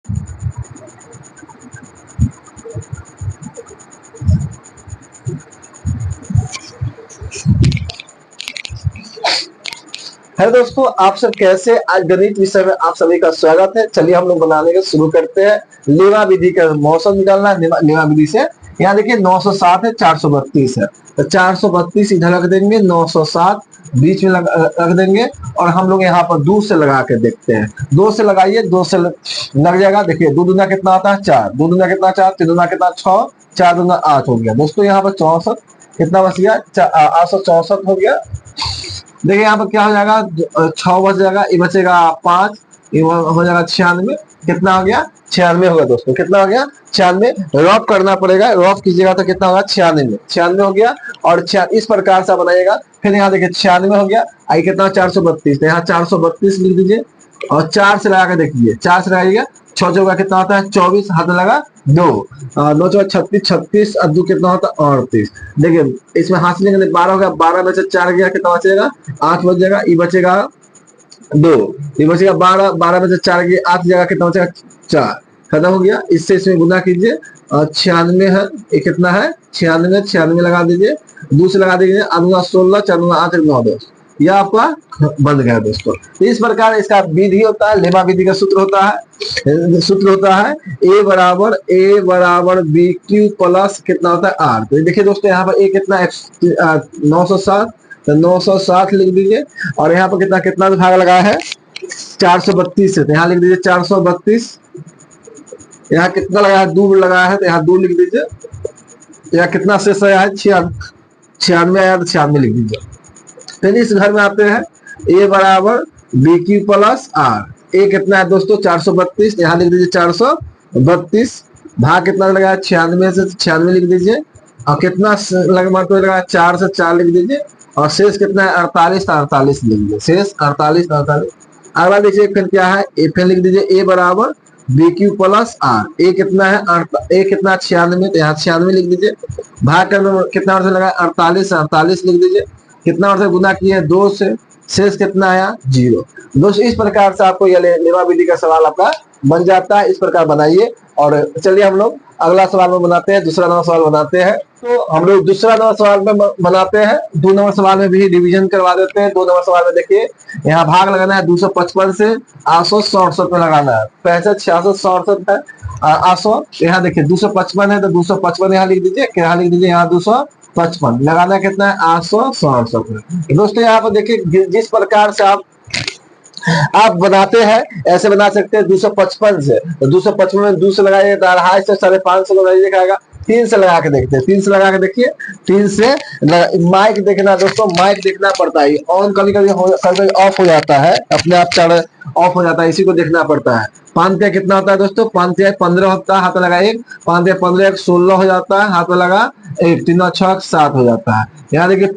Hello दोस्तों, आप सब कैसे? आज गणित विषय में आप सभी का स्वागत है। चलिए हम लोग बनाने का शुरू करते हैं। लेमा विधि का मौसम निकालना है। लेमा विधि से यहाँ देखिए 907 है, 432 है, तो 432 इधर रख देंगे, 907 बीच में रख देंगे और हम लोग यहाँ पर 2 से लगा के देखते हैं। 2 से लगाइए, 2 से लग जाएगा। देखिए 2 दूना कितना आता है 4, 2 दूना कितना 4, 3 दूना कितना 6, 4 दूना 8 हो गया। दोस्तों यहाँ पर 64 कितना बच गया, 864 हो गया। देखिए यहाँ पर क्या हो जाएगा, 6 बच जाएगा, ये बचेगा 5, ये हो जाएगा 96। कितना हो गया? 96 होगा दोस्तों। कितना हो गया? 96। रफ करना पड़ेगा, रफ कीजिएगा तो कितना होगा? 96। 96 हो गया। और इस प्रकार से बनाइएगा। फिर यहाँ देखिए 96 हो गया, आई कितना 432, यहाँ 432 लिख दीजिए और 4 से लगा के देखिए, 4 से लगाइएगा, 6 चौका कितना होता है 24, हाथ लगा 2, 9 चौका 36, 36 और 2 कितना होता है 38। देखिए इसमें हाथ लेंगे 12 हो गया, 12 में से 4 गया, कितना बचेगा 8 बच जाएगा, ये बचेगा 2, ये बचेगा 12, 12 में से 4 गया 8 जगह, कितना बचेगा 4, खत्म हो गया। इससे इसमें गुना कीजिए और 96 है, ये कितना है 96, 96 लगा दीजिए, 2 से लगा दीजिए, 8 16, 4 8 9 10, यह आपका बन गया दोस्तों। इस प्रकार इसका विधि होता है, लेमा विधि का सूत्र होता है ए बराबर बी क्यू प्लस कितना होता है आर। तो देखिए दोस्तों यहाँ पर ए कितना 907, तो 907 लिख दीजिए और यहाँ पर कितना कितना भाग लगा है 432 से, तो यहाँ लिख दीजिए 432। यहाँ कितना लगा है 2 लगा है, तो यहाँ 2 लिख दीजिए। यहाँ कितना शेष आया है 96 आया, तो 96 लिख दीजिए। फिर इस घर में आते हैं, ए बराबर बी क्यू प्लस आर। ए कितना है दोस्तों 432, यहाँ लिख दीजिए 432, भाग कितना लगा 96 से 96 लिख दीजिए और कितना लगा 4 से 4 लिख दीजिए और शेष कितना है 48, 48 लिख दीजिए, शेष 48 48। अगला देखिए फिर क्या है, ए फिर लिख दीजिए ए बराबर बी क्यू प्लस आर। ए कितना है ए कितना 96, तो यहाँ 96 लिख दीजिए, भाग करने कितना वर्ष लगा 48, 48 लिख दीजिए, कितना वर्ष गुना किए 2 से, शेष कितना आया 0। दोस्तों इस प्रकार से आपको यह लेमा विधि का सवाल आपका बन जाता है। इस प्रकार बनाइए और चलिए हम लोग अगला सवाल में बनाते हैं, दूसरा नंबर सवाल बनाते हैं। तो हम लोग दूसरा नंबर सवाल में बनाते हैं, 2 नंबर सवाल में भी रिवीजन करवा देते हैं। 2 नंबर सवाल में देखिए यहाँ भाग लगाना है 255 से 867 में लगाना है, 65 66 67 है 800। यहाँ देखिए 255 है तो 255 यहाँ लिख दीजिए, यहाँ लिख दीजिए, यहाँ 255 लगाना कितना है 867 में। दोस्तों यहाँ पर देखिए जिस प्रकार से आप बनाते हैं ऐसे बना सकते हैं 255 से, तो 255 में 2 से लगाइए तो 250 से 550 लगाइए दिखाएगा। 3 से लगा के देखते हैं, 3 से लगा के देखिए, 3 से माइक देखना दोस्तों, माइक देखना पड़ता है, ऑन कभी कभी ऑफ हो जाता है, अपने आप चढ़ ऑफ हो जाता है, इसी को देखना पड़ता है। 5 कितना होता है दोस्तों, 5 15 होता है, हाथ लगा 1, 5 15 16 हो जाता है, हाथ लगा 1, 3 6 7 हो जाता है। यहाँ देखिए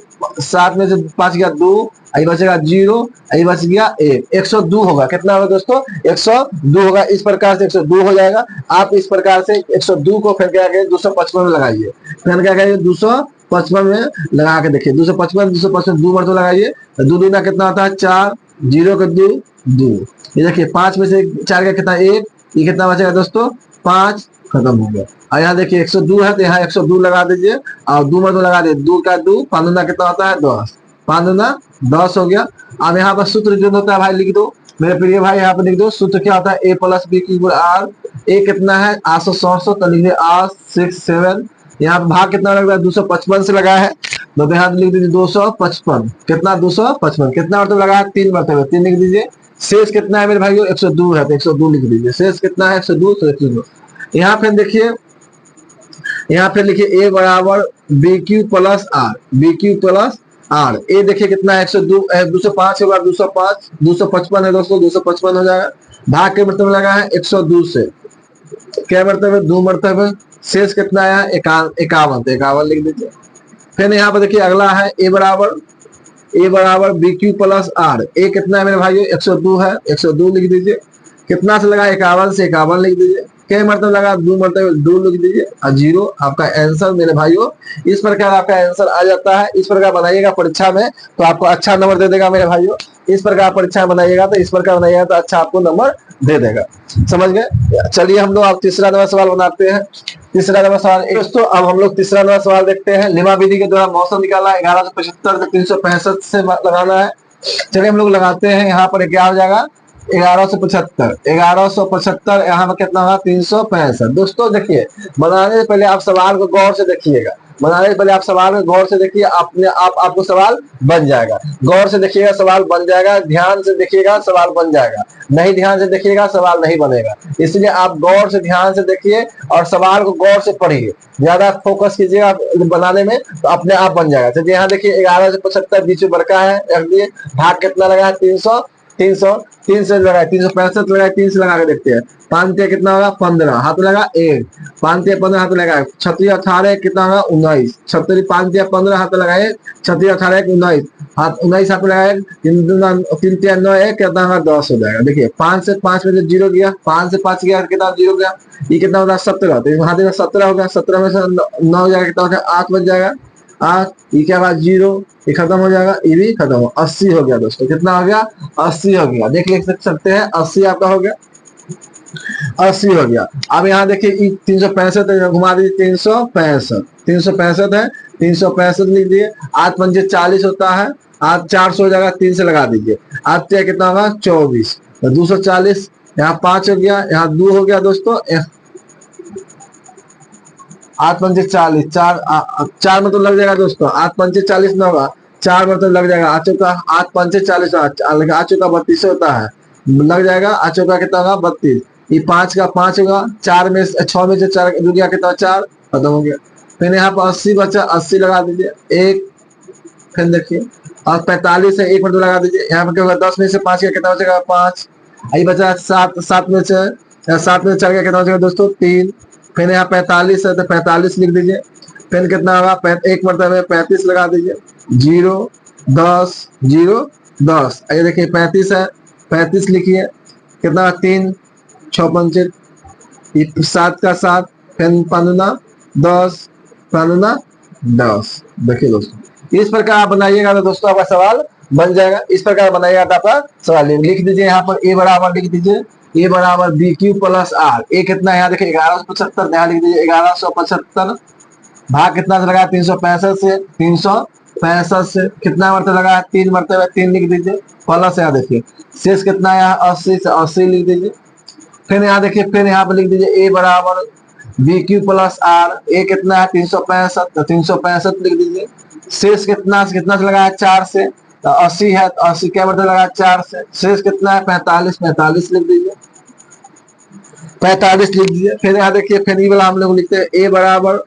7 में से 5 गया 2, आई बचेगा 0, आई बच गया 1, 102 होगा। कितना होगा दोस्तों 102 होगा। इस प्रकार से 102 हो जाएगा। आप इस प्रकार से 102 को फिर क्या करें 255 में लगाइए, फिर क्या करेंगे 255 में लगा के देखिए, 255 2 मरतबा लगाइए तो 2 दूना कितना होता है 4, 0 के 2 2, ये देखिए 5 में से 4 का कितना 1, ये कितना बचेगा दोस्तों 5, खत्म हो गया। और यहाँ देखिए 102 है तो यहाँ 102 लगा दीजिए और 2 मरतबा लगा दीजिए, 2 का 2, 5 दूना कितना होता है 10, 5 दूना 10 हो गया। अब यहाँ पर सूत्र जो होता है भाई लिख दो मेरे प्रिय भाई, यहाँ पर लिख दो सूत्र क्या होता है ए प्लस बी क्यू आर। ए कितना है 800 तो लिख दिए 8 6 7, यहाँ पर भाग कितना लग रहा है 255 से लगा है तो यहाँ लिख दीजिए 255, कितना 255, कितना मतलब लगा है 3 मरतबा 3 लिख दीजिए। शेष कितना है मेरे भाइयों 102 है तो 102 लिख दीजिए, शेष कितना है 102 तो 102। यहाँ फिर देखिए, यहाँ पे लिखिए ए बराबर B Q plus R, B Q plus R. A देखिए कितना है 102 205 होगा, 205 255 है दोस्तों, 255 हो जाएगा। भाग के मरतबे लगा है 102 से, क्या मरतबे 2 मरतबे, शेष कितना आया 51, 51 लिख दीजिए। फिर यहाँ पर देखिए अगला है ए बराबर बी क्यू प्लस आर। ए कितना है मेरे भाइयों 102 है, 102 लिख दीजिए। कितना से लगा 51 से 51 लिख दीजिए। कई मरतबा लगा 2 मरतबा 2 लिख दीजिए और 0 आपका आंसर मेरे भाइयों। इस प्रकार आपका आंसर आ जाता है। इस प्रकार बनाइएगा परीक्षा में तो आपको अच्छा नंबर दे देगा मेरे भाइयों। इस प्रकार परीक्षा बनाइएगा तो इस प्रकार बनाइएगा तो अच्छा आपको नंबर दे देगा। समझ गए। चलिए हम लोग आप तीसरा नंबर सवाल बनाते हैं। तीसरा नंबर सवाल दोस्तों, अब हम लोग तीसरा नंबर सवाल देखते हैं। लिमा विधि के द्वारा मौसम निकाला 1175 से 365 से लगाना है। चलिए हम लोग लगाते हैं। यहाँ पर क्या हो जाएगा 1175, 1175 यहाँ पर कितना होगा 365। दोस्तों देखिए, बनाने से पहले आप सवाल को गौर से देखिएगा। बनाने से पहले आप सवाल को गौर से देखिए, अपने आप आपको सवाल बन जाएगा। गौर से देखिएगा सवाल बन जाएगा, ध्यान से देखिएगा सवाल बन जाएगा। नहीं ध्यान से देखिएगा सवाल नहीं बनेगा। इसलिए आप गौर से ध्यान से देखिए और सवाल को गौर से पढ़िए। ज्यादा फोकस कीजिएगा बनाने में तो अपने आप बन जाएगा। तो यहाँ देखिए 1175 बीच में बड़का है, रख दिए। भाग कितना लगा है 300, 3 से लगाए 365 लगाए, 3 से लगा के देखते हैं। 5 कितना होगा 15, हाथ लगा 1, 5 15 हाथ लगाए। 36 18 कितना होगा 19, 36 5 15 हाथ लगाए, 36 18 19 हाथ 19 हाथ लगाए। 3 3 9 1 कितना होगा 10 हो जाएगा। देखिए 5 से 5 में 0 गया, 5 से 5 गया कितना 0 गया। ये कितना होगा 17, तो यहाँ देखा 17 हो गया। 17 में से 9 हो जाएगा कितना हो जाएगा 8 बच जाएगा। 8 ये क्या बात 0, ये खत्म हो जाएगा, ये भी खत्म हो। 80 हो गया दोस्तों। कितना हो गया 80 हो गया। देख लिख सकते हैं 80 आपका हो गया, 80 हो गया। अब यहाँ देखिए 365 घुमा दीजिए 365, 365 है, 365 लिख दिए। 8 पंजे 40 होता है, आज 400 हो जाएगा, 3 से लगा दीजिए। आज कितना होगा 24, तो 240। यहाँ 5 हो गया, यहाँ 2 हो गया दोस्तों। 8 पंजे 40, 4 में तो लग जाएगा दोस्तों। 8 पंजे 40 न होगा, 4 में तो लग जाएगा। आ चुका 8 पंजे 40, आ चुका 32 होता है, लग जाएगा। आ चुका कितना होगा 32। ये 5 का 5 होगा, 4 में 6 में से 4 जुड़ गया कितना 4, खत्म हो गया। फिर यहाँ पर 80 बचा, 80 लगा दीजिए 1। फिर देखिए और 45 है 1 मिनट लगा दीजिए। यहाँ पर क्या होगा 10 में से 5 गया कितना बचेगा 5। ये बचा 7, 7 में से 4 गया कितना बचेगा दोस्तों 3। फिर यहाँ 45 है तो 45 लिख दीजिए। फिर कितना होगा 1 मरतबा 35 लगा दीजिए। 0 10 0 10। ये देखिए 35 है, 35 लिखिए। कितना 3 6 पंचे 7 का 7, फिर 15 10 15 10। देखिए दोस्तों इस प्रकार आप बनाइएगा तो दोस्तों आपका सवाल बन जाएगा। इस प्रकार बनाइएगा तो आपका सवाल लिख दीजिए। यहाँ पर ए बराबर लिख दीजिए, ए बराबर बी क्यू प्लस आर। ए कितना है यहाँ देखिए 1175, यहाँ लिख दीजिए 1175। भाग कितना से लगा 365 से, 365 से कितना मरतबा लगा 3 मरतबा 3 लिख दीजिए। प्लस यहाँ देखिए शेष कितना है यहाँ 80 से 80 लिख दीजिए। फिर यहाँ देखिए फिर यहाँ पर लिख दीजिए ए बराबर बी क्यू प्लस आर। ए कितना है 365, तो 365 लिख दीजिए। शेष कितना से लगा है 4 से, तो 80 है, तो 80 क्या मतलब लगा 4 से। शेष कितना है 45, 45 लिख दीजिए, 45 लिख दीजिए। फिर यहाँ देखिए फिर ये वाला हम लोग लिखते हैं ए बराबर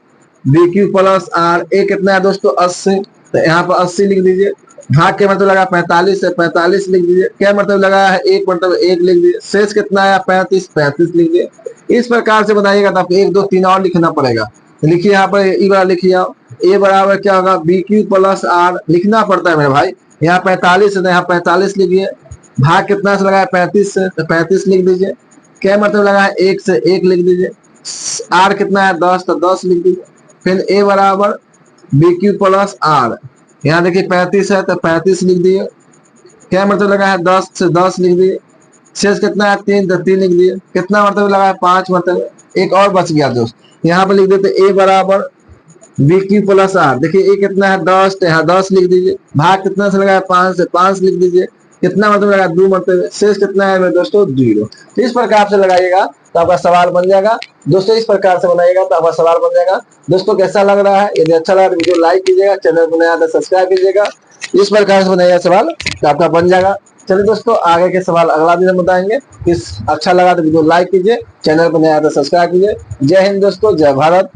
बी क्यू प्लस आर। ए कितना है दोस्तों 80, तो यहाँ पर 80 लिख दीजिए। भाग के मतलब लगा 45 है, 45 लिख दीजिए। क्या मतलब लगा है 1 मतलब 1 लिख दीजिए। शेष कितना है 35, 35 लिख दीजिए। इस प्रकार से बनाइएगा तो आपको 1 2 3 और लिखना पड़ेगा। लिखिए यहाँ पर ई वाला लिखिए, ए बराबर क्या होगा बी क्यू प्लस आर लिखना पड़ता है मेरे भाई। यहाँ 45 है तो यहाँ 45 लिखिए। भाग कितना से लगा है 35 से, तो 35 लिख दीजिए। क्या मतलब लगा है 1 से 1 लिख दीजिए। आर कितना है 10, तो 10 लिख दीजिए। फिर ए बराबर बी क्यू प्लस आर। यहाँ देखिए 35 है तो 35 लिख दिए। क्या मतलब लगा है 10 से 10 लिख दिए। शेष कितना है 3, तो 3 लिख दिए। कितना मतलब लगा है 5 मतलब। एक और बच गया दोस्त, यहाँ पर लिख देते ए बराबर बी क्यू प्लस आर। देखिए ए कितना है 10, तो यहाँ 10 लिख दीजिए। भाग कितना से लगा है 5 से 5 लिख दीजिए। कितना मतलब लगा 2 मतलब। शेष कितना है दोस्तों 0। तो इस प्रकार से लगाइएगा तो आपका सवाल बन जाएगा दोस्तों। इस प्रकार से बनाइएगा तो आपका सवाल बन जाएगा दोस्तों। कैसा लग रहा है? यदि अच्छा लगा तो वीडियो लाइक कीजिएगा, चैनल को नया तो सब्सक्राइब कीजिएगा। इस प्रकार से बनाइएगा सवाल तो आपका बन जाएगा। चलिए दोस्तों आगे के सवाल अगला दिन बताएंगे। इस अच्छा लगा तो वीडियो लाइक कीजिए, चैनल को नया तो सब्सक्राइब कीजिए। जय हिंद दोस्तों, जय भारत।